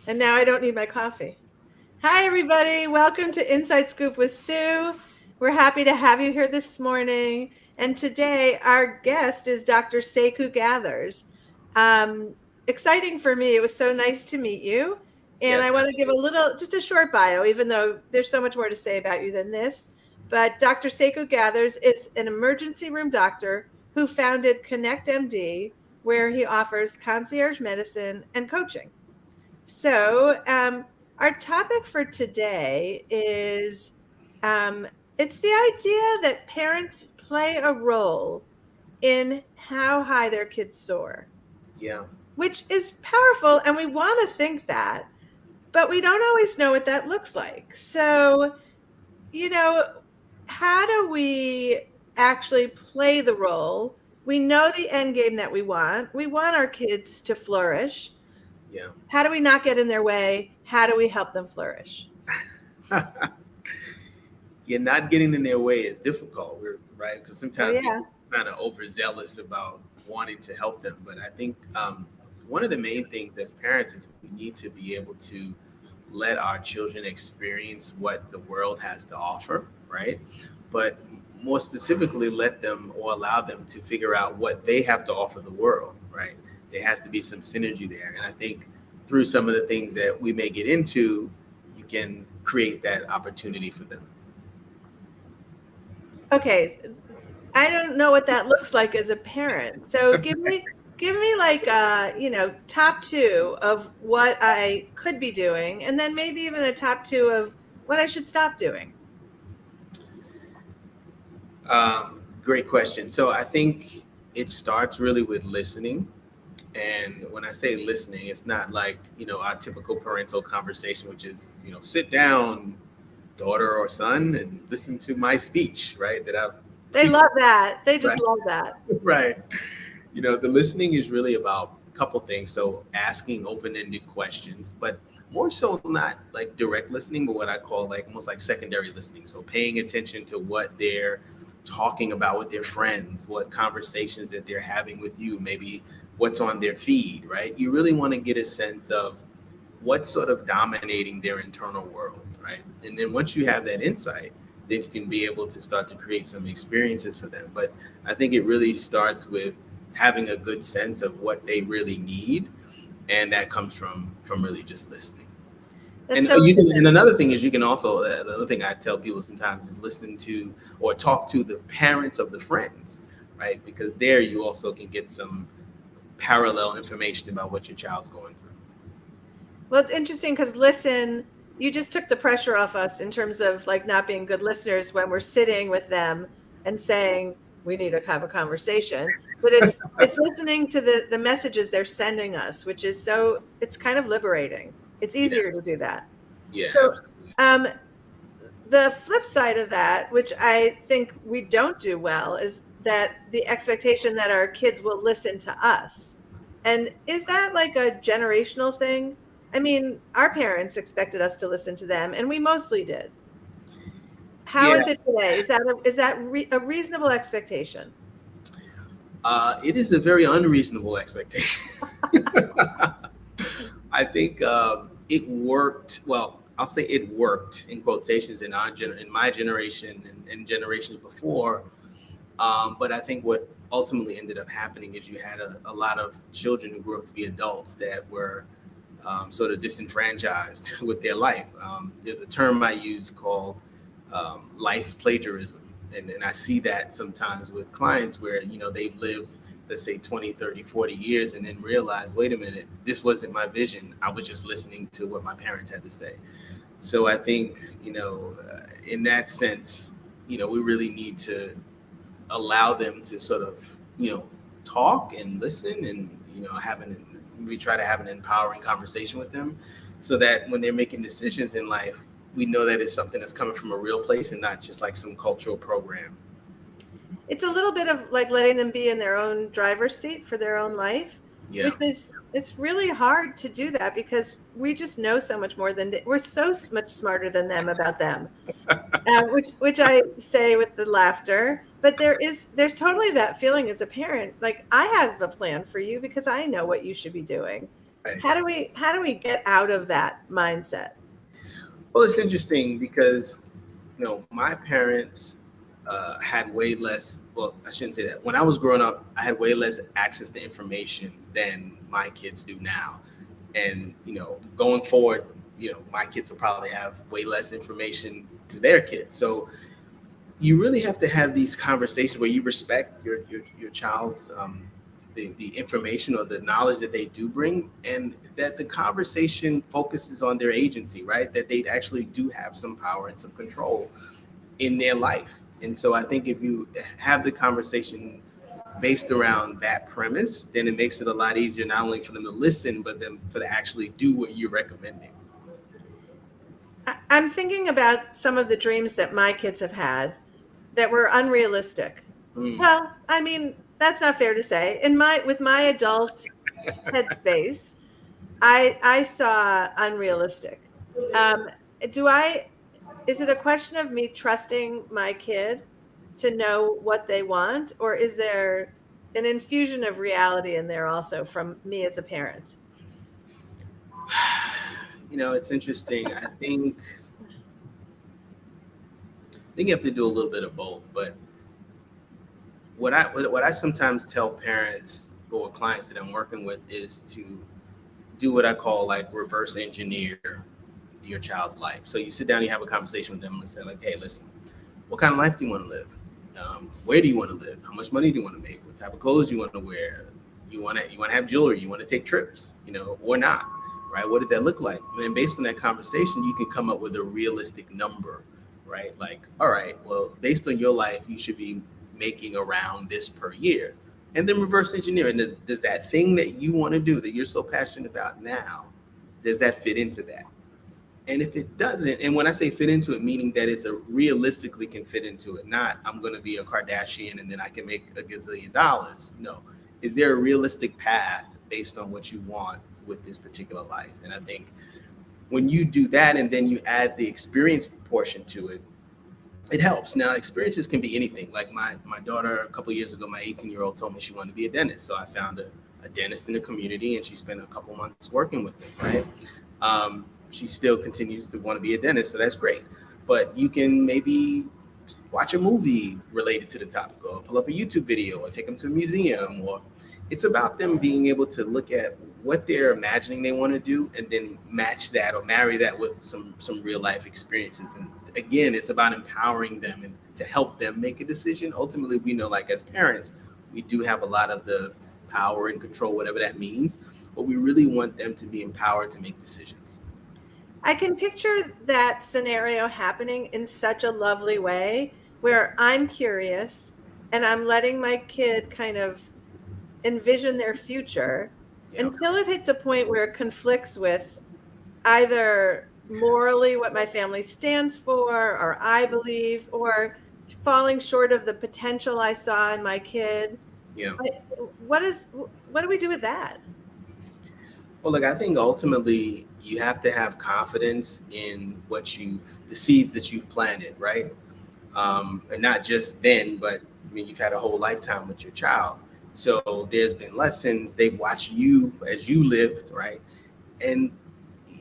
And now I don't need my coffee. Hi, everybody. Welcome to Inside Scoop with Sue. We're happy to have you here this morning. And today, our guest is Dr. Seku Gathers. Um, Exciting for me. It was so nice to meet you. And I Yes. want to give just a short bio, even though there's so much more to say about you than this. But Dr. Seku Gathers is an emergency room doctor who founded Connect MD, where he offers concierge medicine and coaching. So, our topic for today is um, it's the idea that parents play a role in how high their kids soar, Yeah. which is powerful. And we want to think that, but we don't always know what that looks like. So, you know, how do we actually play the role? We know the end game that we want. We want our kids to flourish. Yeah. How do we not get in their way? How do we help them flourish? You're not getting in their way is difficult, right? Because Oh, sometimes yeah. people are kind of overzealous about wanting to help them. But I think one of the main things as parents is we need to be able to let our children experience what the world has to offer, right? But more specifically, let them or allow them to figure out what they have to offer the world, right? There has to be some synergy there. And I think through some of the things that we may get into, you can create that opportunity for them. Okay. I don't know what that looks like as a parent. So give me like top two of what I could be doing, and then maybe even a top two of what I should stop doing. Great question. So I think it starts really with listening. And when I say listening, it's not like, our typical parental conversation, which is, sit down, daughter or son, and listen to my speech, right? That I've They love that. They just right, love that. right. The listening is really about a couple things. So asking open-ended questions, but more so not like direct listening, but what I call like almost like secondary listening. So paying attention to what they're talking about with their friends, what conversations that they're having with you, maybe what's on their feed, right? You really want to get a sense of what's sort of dominating their internal world, right? And then once you have that insight, then you can be able to start to create some experiences for them. But I think it really starts with having a good sense of what they really need, and that comes from really just listening. That's And so you can, and interesting. another thing is you can also another thing I tell people sometimes is listen to or talk to the parents of the friends, right? Because there you also can get some parallel information about what your child's going through. Well, it's interesting because listen, you just took the pressure off us in terms of like not being good listeners when we're sitting with them and saying we need to have a conversation. But it's listening to the messages they're sending us, which is so it's kind of liberating. It's Yeah, easier to do that. yeah, So absolutely. um, the flip side of that, which I think we don't do well, is that the expectation that our kids will listen to us. And is that like a generational thing? I mean, our parents expected us to listen to them, and we mostly did. How Yeah, is it today? A reasonable expectation? it is a very unreasonable expectation. I think it worked. Well, I'll say it worked in quotations in in my generation and generations before. But I think what ultimately ended up happening is you had a lot of children who grew up to be adults that were sort of disenfranchised with their life. There's a term I use called life plagiarism. And I see that sometimes with clients where, they've lived, let's say 20, 30, 40 years and then realize, wait a minute, this wasn't my vision. I was just listening to what my parents had to say. So I think, in that sense, we really need to allow them to sort of, talk and listen and, we try to have an empowering conversation with them so that when they're making decisions in life, we know that it's something that's coming from a real place and not just like some cultural program. It's a little bit of like letting them be in their own driver's seat for their own life, Yeah. which is it's really hard to do that because we just know so much more than we're so much smarter than them about them. Which I say with the laughter, but there's totally that feeling as a parent, like I have a plan for you because I know what you should be doing. Right. How do we get out of that mindset? Well, it's interesting because my parents had way less. Well, I shouldn't say that. When I was growing up, I had way less access to information than my kids do now. And going forward, my kids will probably have way less information to their kids. So you really have to have these conversations where you respect your child's the information or the knowledge that they do bring, and that the conversation focuses on their agency, right? That they actually do have some power and some control in their life. And so I think if you have the conversation based around that premise, then it makes it a lot easier not only for them to listen, but them for to actually do what you're recommending. I'm thinking about some of the dreams that my kids have had that were unrealistic. Mm. Well, I mean, that's not fair to say. With my adult headspace, I saw unrealistic. Um, do I? Is it a question of me trusting my kid to know what they want, or is there an infusion of reality in there also from me as a parent? It's interesting. I think you have to do a little bit of both, but what I sometimes tell parents or clients that I'm working with is to do what I call like reverse engineer your child's life. So you sit down, you have a conversation with them, and say like, "Hey, listen, what kind of life do you want to live? Where do you want to live? How much money do you want to make? What type of clothes do you want to wear? You want to have jewelry? You want to take trips? Or not? Right? What does that look like?" And then based on that conversation, you can come up with a realistic number, right? Like, all right, well, based on your life, you should be making around this per year. And then reverse engineering. Does that thing that you want to do that you're so passionate about now, does that fit into that? And if it doesn't, and when I say fit into it, meaning that it's a realistically can fit into it, not I'm going to be a Kardashian and then I can make a gazillion dollars. No, is there a realistic path based on what you want with this particular life? And I think when you do that and then you add the experience portion to it, it helps. Now, experiences can be anything. Like my daughter, a couple of years ago, my 18-year-old told me she wanted to be a dentist. So I found a dentist in the community and she spent a couple months working with him, right? She still continues to want to be a dentist, so that's great. But you can maybe watch a movie related to the topic, or pull up a YouTube video, or take them to a museum. Or it's about them being able to look at what they're imagining they want to do, and then match that or marry that with some real life experiences. And again, it's about empowering them and to help them make a decision. Ultimately, we know, like as parents, we do have a lot of the power and control, whatever that means. But we really want them to be empowered to make decisions. I can picture that scenario happening in such a lovely way where I'm curious and I'm letting my kid kind of envision their future Yeah. until it hits a point where it conflicts with either morally what my family stands for or I believe, or falling short of the potential I saw in my kid. Yeah. What do we do with that? Well, look, I think ultimately you have to have confidence in the seeds that you've planted, right? And not just then, but I mean, you've had a whole lifetime with your child. So there's been lessons. They've watched you as you lived, right? And,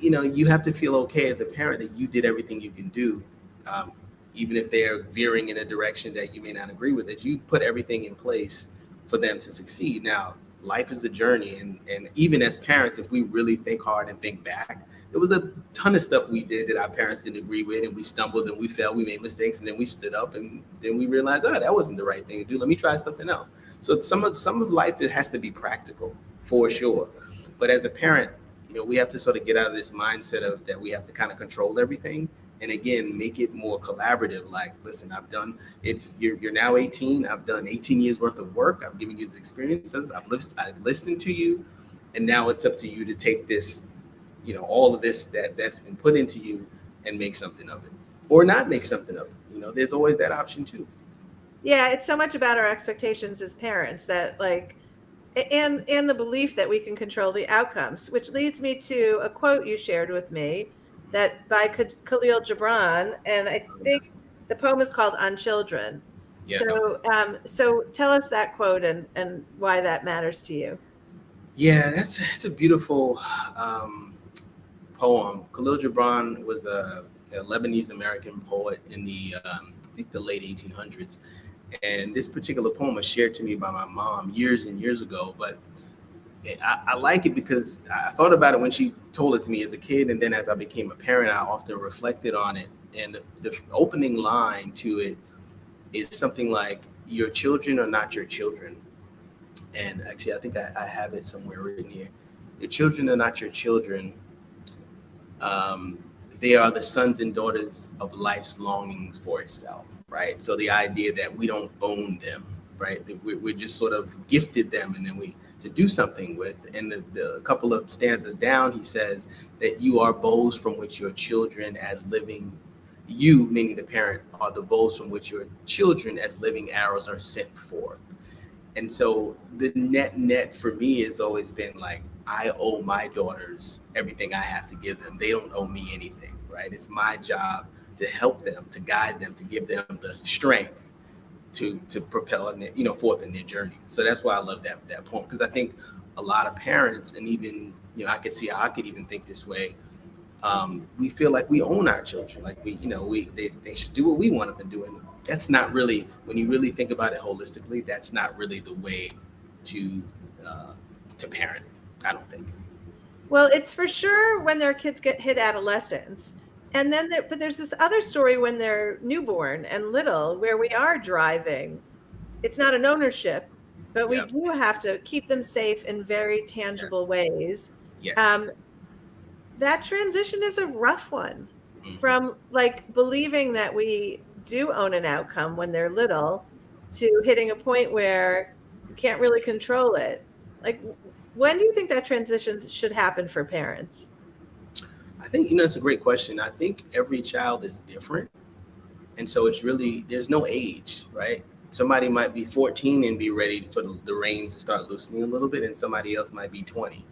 you have to feel okay as a parent that you did everything you can do, um, even if they're veering in a direction that you may not agree with, that you put everything in place for them to succeed. Now, life is a journey. And even as parents, if we really think hard and think back, there was a ton of stuff we did that our parents didn't agree with, and we stumbled and we fell, we made mistakes, and then we stood up and then we realized, oh, that wasn't the right thing to do. Let me try something else. So some of life, it has to be practical for sure. But as a parent, we have to sort of get out of this mindset of that we have to kind of control everything. And again, make it more collaborative. Like, listen, you're now 18. I've done 18 years worth of work. I've given you these experiences. I've listened to you. And now it's up to you to take this, all of this that's been put into you and make something of it, or not make something of it. There's always that option too. Yeah, it's so much about our expectations as parents that and the belief that we can control the outcomes, which leads me to a quote you shared with me that by Khalil Gibran, and I think the poem is called "On Children." Yeah. So tell us that quote and why that matters to you. Yeah, that's a beautiful poem. Khalil Gibran was a Lebanese American poet in the I think the late 1800s, and this particular poem was shared to me by my mom years and years ago. But I like it because I thought about it when she told it to me as a kid, and then as I became a parent, I often reflected on it. And the opening line to it is something like, "Your children are not your children." And actually, I think I have it somewhere written here. Your children are not your children. Um, they are the sons and daughters of life's longings for itself, right? So the idea that we don't own them, right? That we're just sort of gifted them, and then we to do something with. And the couple of stanzas down, he says that you are bows from which your children as living, you, meaning the parent, are the bows from which your children as living arrows are sent forth. And so the net for me has always been like, I owe my daughters everything I have to give them. They don't owe me anything, right? It's my job to help them, to guide them, to give them the strength to propel in forth in their journey. So that's why I love that poem, because I think a lot of parents, and even I could see how I could even think this way. We feel like we own our children, like they should do what we want them to do, and that's not really, when you really think about it holistically, that's not really the way to parent, I don't think. Well, it's for sure when their kids hit adolescence. And then but there's this other story when they're newborn and little where we are driving. It's not an ownership, but we Yeah. do have to keep them safe in very Yeah. tangible ways. Yes. Um, that transition is a rough one, Mhm. from like believing that we do own an outcome when they're little to hitting a point where you can't really control it. Like, when do you think that transition should happen for parents? I think it's a great question. I think every child is different, and so it's really, there's no age, right? Somebody might be 14 and be ready for the reins to start loosening a little bit, and somebody else might be 20.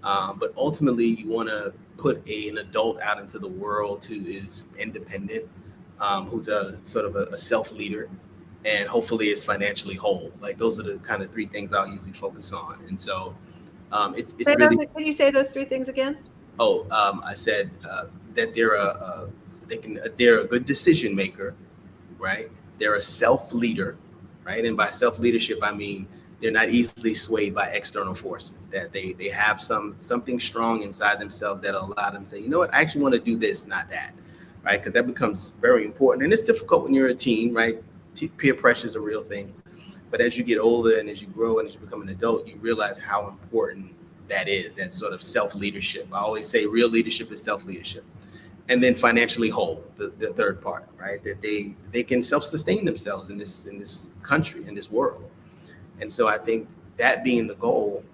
But ultimately, you want to put an adult out into the world who is independent, who's a sort of a self leader, and hopefully is financially whole. Like, those are the kind of three things I'll usually focus on. And so it's really, Can you say those three things again? I said that they're a good decision maker, right? They're a self leader, right? And by self leadership, I mean they're not easily swayed by external forces. That they have something strong inside themselves that allow them to say, you know what, I actually want to do this, not that, right? Because that becomes very important, and it's difficult when you're a teen, right? Peer pressure is a real thing, but as you get older and as you grow and as you become an adult, you realize how important that is. That sort of self leadership. I always say real leadership is self leadership, and then financially whole, the third part, right? That they can self-sustain themselves in this country, in this world. And so I think that being the goal,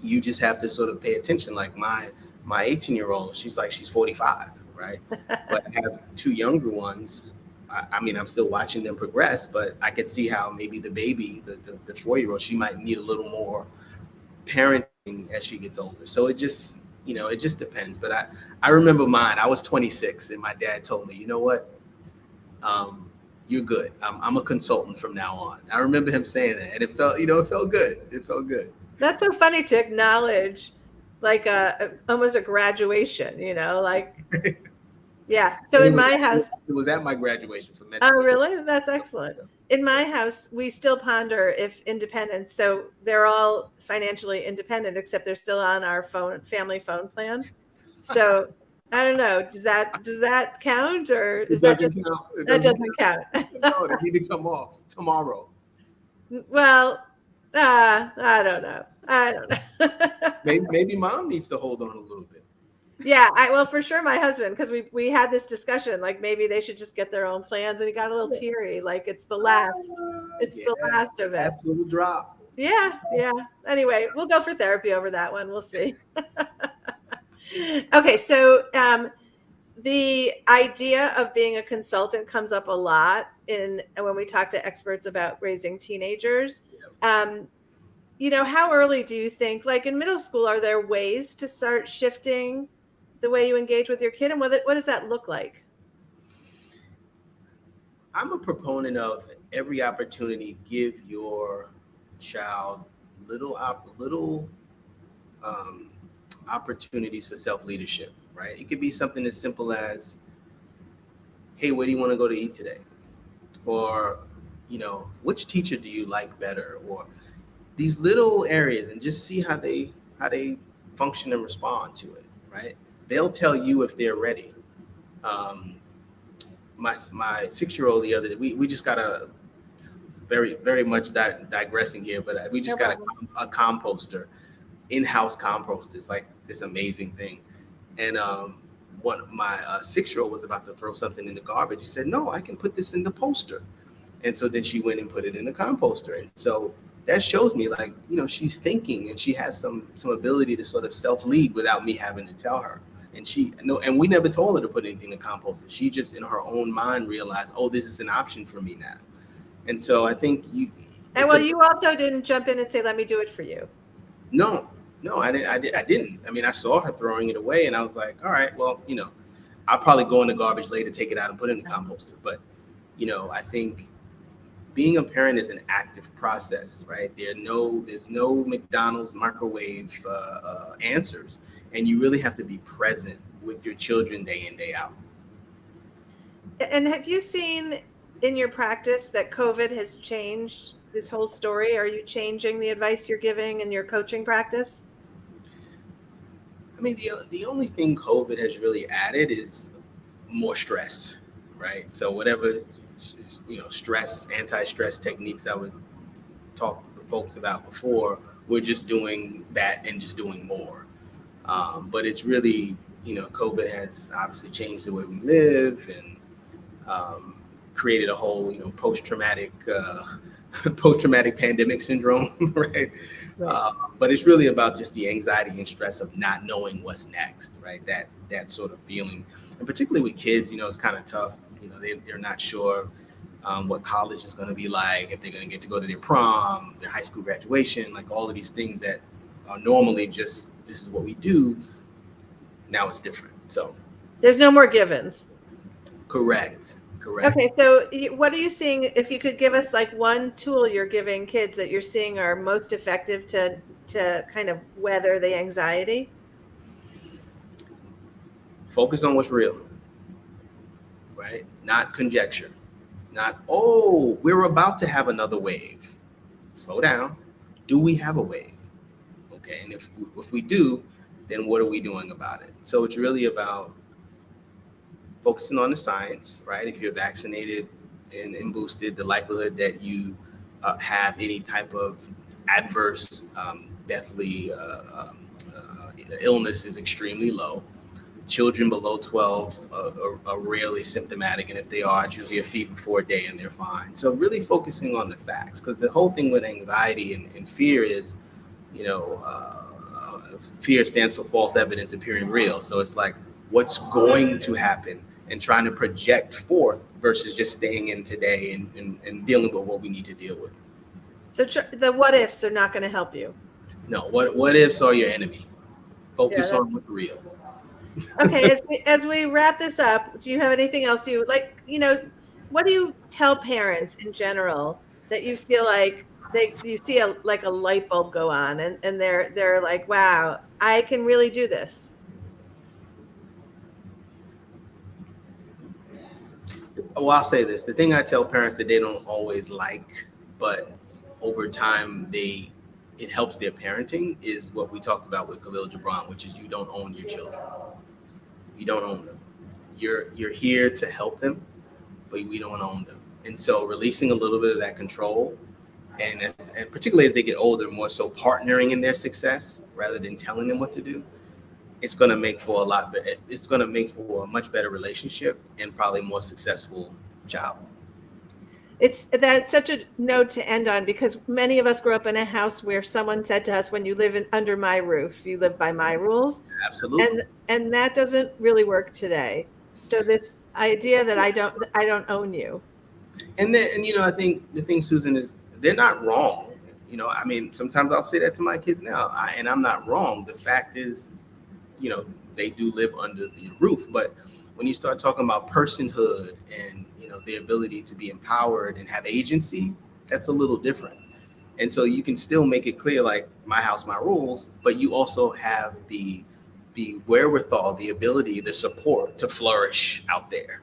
you just have to sort of pay attention. Like my 18-year-old, she's 45, right? But I have two younger ones. I mean, I'm still watching them progress, but I could see how maybe the baby, the 4-year-old, she might need a little more parenting as she gets older. So it just depends. But I remember mine. I was 26, and my dad told me, you know what, you're good. I'm a consultant from now on. I remember him saying that, and it felt good. It felt good. That's so funny to acknowledge, like almost a graduation, like, yeah. So And in my house, it was at my graduation for med oh, school. really? That's excellent. In my house, we still ponder if independence. So they're all financially independent, except they're still on our family phone plan. So I don't know. Does that count, or It is that doesn't just count. It that doesn't doesn't count? count. No, they need to come off tomorrow. Well, I don't know. I don't know. Maybe mom needs to hold on a little bit. Yeah, well, for sure, my husband, because we had this discussion, like maybe they should just get their own plans, and he got a little teary, like it's Yeah, the last of it. last little drop. Yeah, yeah. Anyway, we'll go for therapy over that one. We'll see. Okay, so the idea of being a consultant comes up a lot when we talk to experts about raising teenagers. Um, how early do you think, like in middle school, are there ways to start shifting the way you engage with your kid, and what does that look like? I'm a proponent of every opportunity give your child little opportunities for self-leadership, right? It could be something as simple as, hey, where do you want to go to eat today? Or, which teacher do you like better? Or these little areas, and just see how they function and respond to it, right? They'll tell you if they're ready. Um, my 6-year-old the other, we just got a very very much digressing here, but we just No got problem. a composter, in-house compost. It's like this amazing thing. And one my 6-year-old was about to throw something in the garbage. He said, no, I can put this in the poster. And so then she went and put it in the composter. And so that shows me, like, she's thinking, and she has some ability to sort of self-lead without me having to tell her. And and we never told her to put anything in the composter. She just in her own mind realized, oh, this is an option for me now. And so I think And well, you also didn't jump in and say, let me do it for you. no, I didn't. I mean, I saw her throwing it away, and I was like, all right, well, I'll probably go in the garbage later, take it out and put it in the composter. But, I think being a parent is an active process, right? There's no McDonald's microwave answers, and you really have to be present with your children day in, day out. And have you seen in your practice that COVID has changed this whole story? Are you changing the advice you're giving in your coaching practice? I mean, the only thing COVID has really added is more stress, right? So whatever, stress, anti-stress techniques I would talk to folks about before, we're just doing that and just doing more. But it's really, COVID has obviously changed the way we live, and created a whole, post-traumatic pandemic syndrome, right? But it's really about just the anxiety and stress of not knowing what's next, right? That sort of feeling, and particularly with kids, it's kind of tough. They're not sure what college is going to be like, if they're going to get to go to their prom, their high school graduation, like all of these things that are normally just, this is what we do. Now it's different. So there's no more givens. Correct. Okay, so what are you seeing? If you could give us like one tool you're giving kids that you're seeing are most effective to kind of weather the anxiety. Focus on what's real, right? Not conjecture. Not, oh, we're about to have another wave. Slow down. Do we have a wave? Okay, and if we do, then what are we doing about it? So it's really about focusing on the science, right? If you're vaccinated and boosted, the likelihood that you have any type of adverse, deathly illness is extremely low. Children below 12 are rarely symptomatic, and if they are, it's usually a fever for a day and they're fine. So really focusing on the facts, because the whole thing with anxiety and fear is, fear stands for false evidence appearing real. So it's like, what's going to happen, and trying to project forth versus just staying in today and dealing with what we need to deal with. So the what ifs are not going to help you. No, what ifs are your enemy. Focus on what's real. Okay, as we wrap this up, do you have anything else you like? What do you tell parents in general that you feel like you see a light bulb go on, and they're like, wow, I can really do this? Well, I'll say this. The thing I tell parents that they don't always like, but over time it helps their parenting, is what we talked about with Khalil Gibran, which is you don't own your children. You don't own them. You're here to help them, but we don't own them. And so releasing a little bit of that control, and particularly as they get older, more so partnering in their success rather than telling them what to do, it's going to make for a much better relationship and probably more successful child. That's such a note to end on, because many of us grew up in a house where someone said to us, when you live under my roof, you live by my rules. Absolutely. And that doesn't really work today. So this idea that I don't own you. And then, I think the thing, Susan, is they're not wrong. I mean, sometimes I'll say that to my kids now, and I'm not wrong. The fact is, they do live under the roof. But when you start talking about personhood and, the ability to be empowered and have agency, that's a little different. And so you can still make it clear, like, my house, my rules, but you also have the wherewithal, the ability, the support to flourish out there.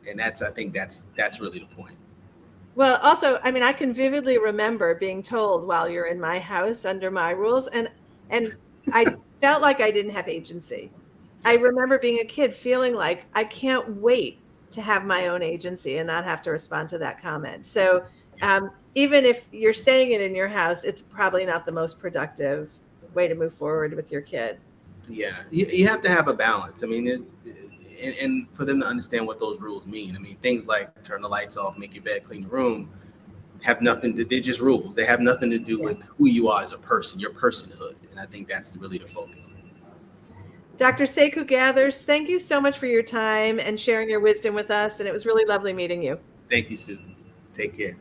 And I think that's really the point. Well, also, I mean, I can vividly remember being told, while you're in my house under my rules, and I felt like I didn't have agency. I remember being a kid feeling like I can't wait to have my own agency and not have to respond to that comment. So even if you're saying it in your house, it's probably not the most productive way to move forward with your kid. Yeah, you have to have a balance. I mean, and for them to understand what those rules mean. I mean, things like turn the lights off, make your bed, clean the room, have nothing to, they're just rules. They have nothing to do with who you are as a person, your personhood. And I think that's really the focus. Dr. Seku Gathers, thank you so much for your time and sharing your wisdom with us. And it was really lovely meeting you. Thank you, Susan. Take care.